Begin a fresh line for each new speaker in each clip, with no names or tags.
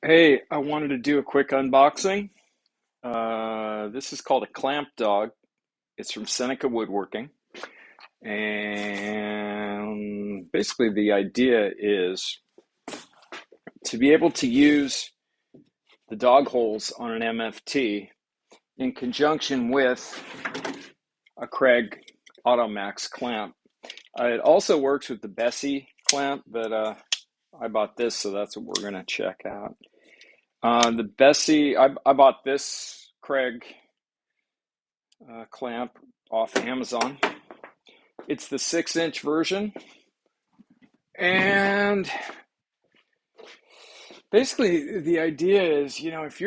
Hey, I wanted to do a quick unboxing. This is called a clamp dog. It's from Seneca Woodworking. And basically the idea is to be able to use the dog holes on an MFT in conjunction with a Kreg Automax clamp. It also works with the Bessie clamp, but I bought this, so that's what we're going to check out. The Bessie, I bought this Kreg clamp off Amazon. It's the 6-inch version, and basically the idea is, if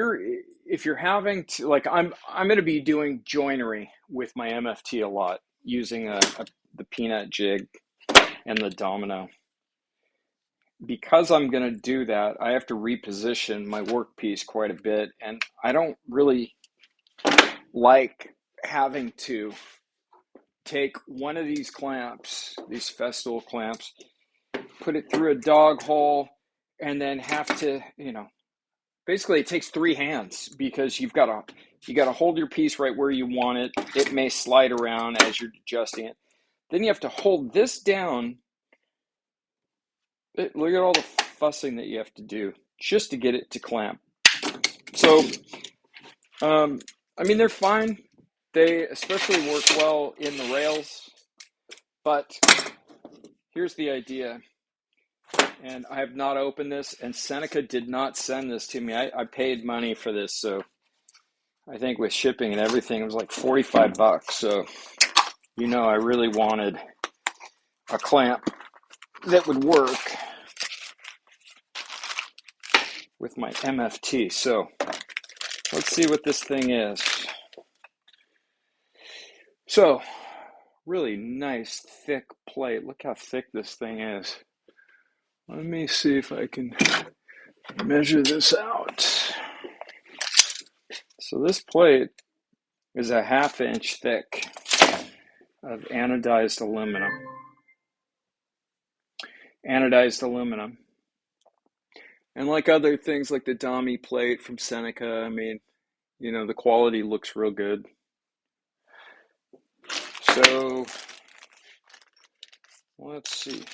you're having to, like, I'm going to be doing joinery with my MFT a lot using the peanut jig and the domino. Because I'm going to do that, I have to reposition my workpiece quite a bit, and I don't really like having to take one of these clamps, these Festool clamps, put it through a dog hole, and then have to, basically it takes three hands because you got to hold your piece right where you want it. It may slide around as you're adjusting it. Then you have to hold this down. Look at all the fussing that you have to do just to get it to clamp. So, they're fine. They especially work well in the rails, but here's the idea. And I have not opened this, and Seneca did not send this to me. I paid money for this, so I think with shipping and everything, it was like $45. So, I really wanted a clamp that would work with my MFT. So, let's see what this thing is. So, really nice, thick plate. Look how thick this thing is. Let me see if I can measure this out. So this plate is a 1/2 inch thick of anodized aluminum. And like other things like the Dami plate from Seneca, the quality looks real good. So let's see.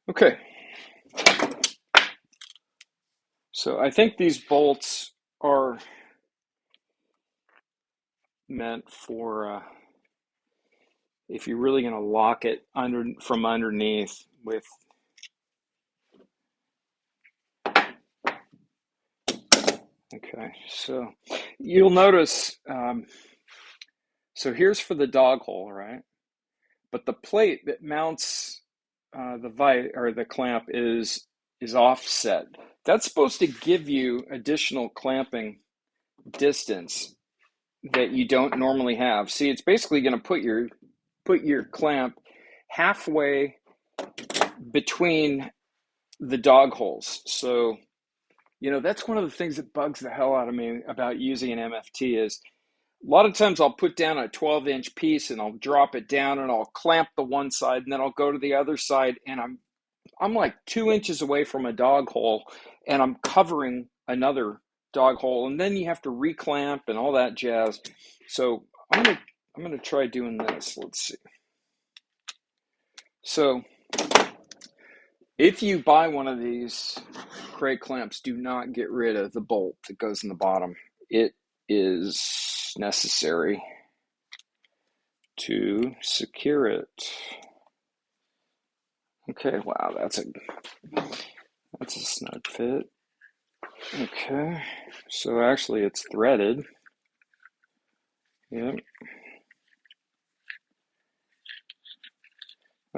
Okay. So I think these bolts are meant for if you're really going to lock it from underneath with. Okay, so you'll notice. So here's for the dog hole, right? But the plate that mounts the clamp is offset. That's supposed to give you additional clamping distance that you don't normally have. See, it's basically going to put your clamp halfway between the dog holes. So, that's one of the things that bugs the hell out of me about using an MFT is a lot of times I'll put down a 12-inch piece and I'll drop it down and I'll clamp the one side and then I'll go to the other side and I'm like 2 inches away from a dog hole and I'm covering another dog hole, and then you have to reclamp and all that jazz. So I'm gonna try doing this. Let's see. So if you buy one of these Kreg clamps, do not get rid of the bolt that goes in the bottom. It is necessary to secure it. Okay, wow, that's a snug fit. Okay, so actually it's threaded. Yep.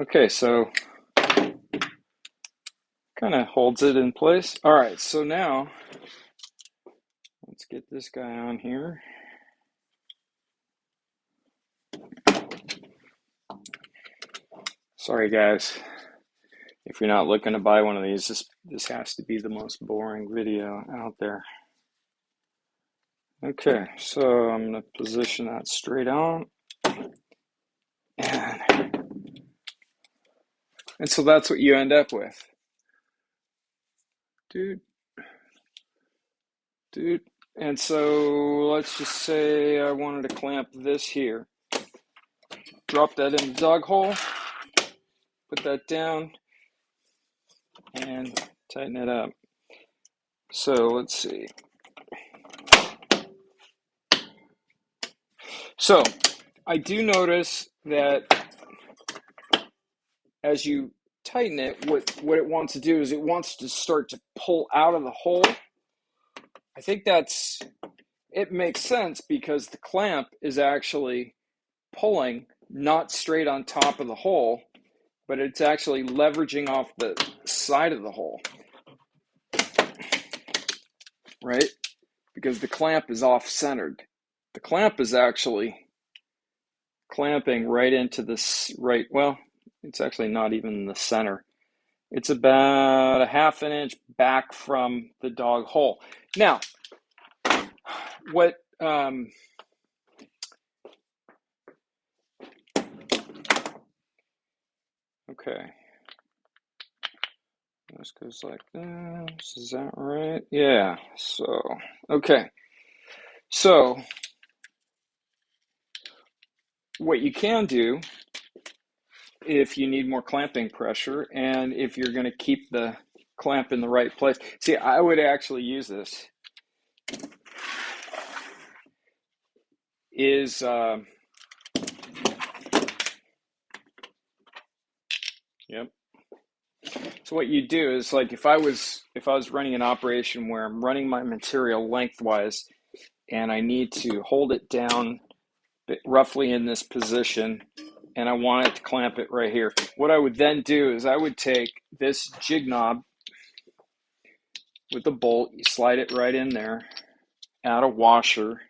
Okay, so kind of holds it in place. All right, so now let's get this guy on here. Sorry, guys. If you're not looking to buy one of these, this has to be the most boring video out there. Okay, so I'm going to position that straight on. And so that's what you end up with. Dude. And so let's just say I wanted to clamp this here. Drop that in the dog hole, put that down, and tighten it up. So let's see. So I do notice that as you tighten it, what it wants to do is it wants to start to pull out of the hole. I think it makes sense because the clamp is actually pulling not straight on top of the hole, but it's actually leveraging off the side of the hole, right? Because the clamp is off-centered. The clamp is actually clamping right into this right, well, it's actually not even in the center. It's about a half an inch back from the dog hole. Now, what okay, this goes like this. Is that right? Yeah. So okay, so what you can do if you need more clamping pressure and if you're going to keep the clamp in the right place, see, I would actually use this is yep. So what you do is, like, if I was running an operation where I'm running my material lengthwise and I need to hold it down roughly in this position and I want it to clamp it right here, what I would then do is I would take this jig knob with the bolt, you slide it right in there, add a washer,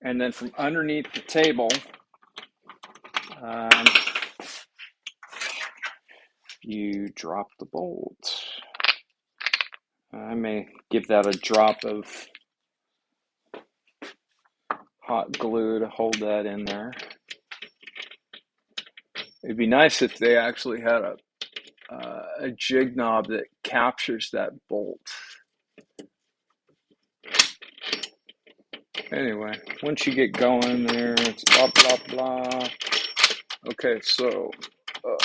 and then from underneath the table, you drop the bolt. I may give that a drop of hot glue to hold that in there. It'd be nice if they actually had a jig knob that captures that bolt. Anyway, once you get going there, it's blah, blah, blah. Okay, so yeah,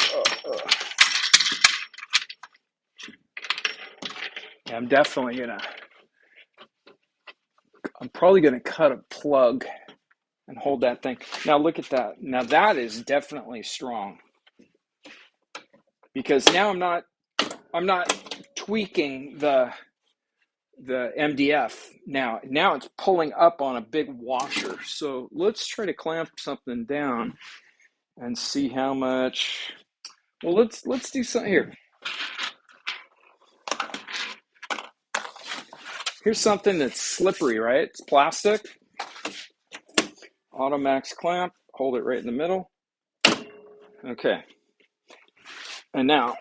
I'm probably gonna cut a plug and hold that thing. Now look at that. Now that is definitely strong, because now I'm not tweaking the MDF. Now it's pulling up on a big washer. So let's try to clamp something down and see how much. Well, let's do something here. Here's something that's slippery, right? It's plastic. Automax clamp. Hold it right in the middle. Okay. And now,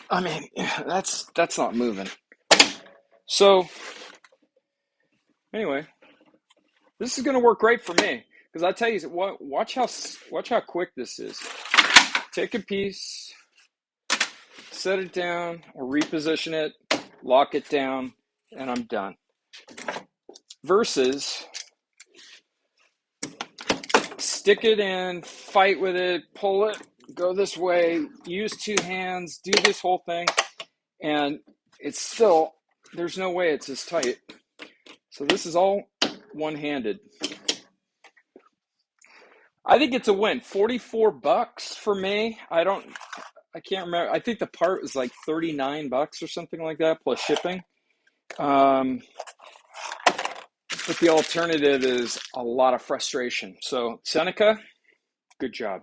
I mean, that's not moving. So anyway, this is going to work great for me, because I tell you what, watch how quick this is. Take a piece, set it down, or reposition it, lock it down, and I'm done. Versus stick it in, fight with it, pull it, go this way, use two hands, do this whole thing, and it's still, there's no way it's as tight. So this is all one-handed. I think it's a win. $44 for me. I can't remember. I think the part was like $39 or something like that, plus shipping. But the alternative is a lot of frustration. So Seneca, good job.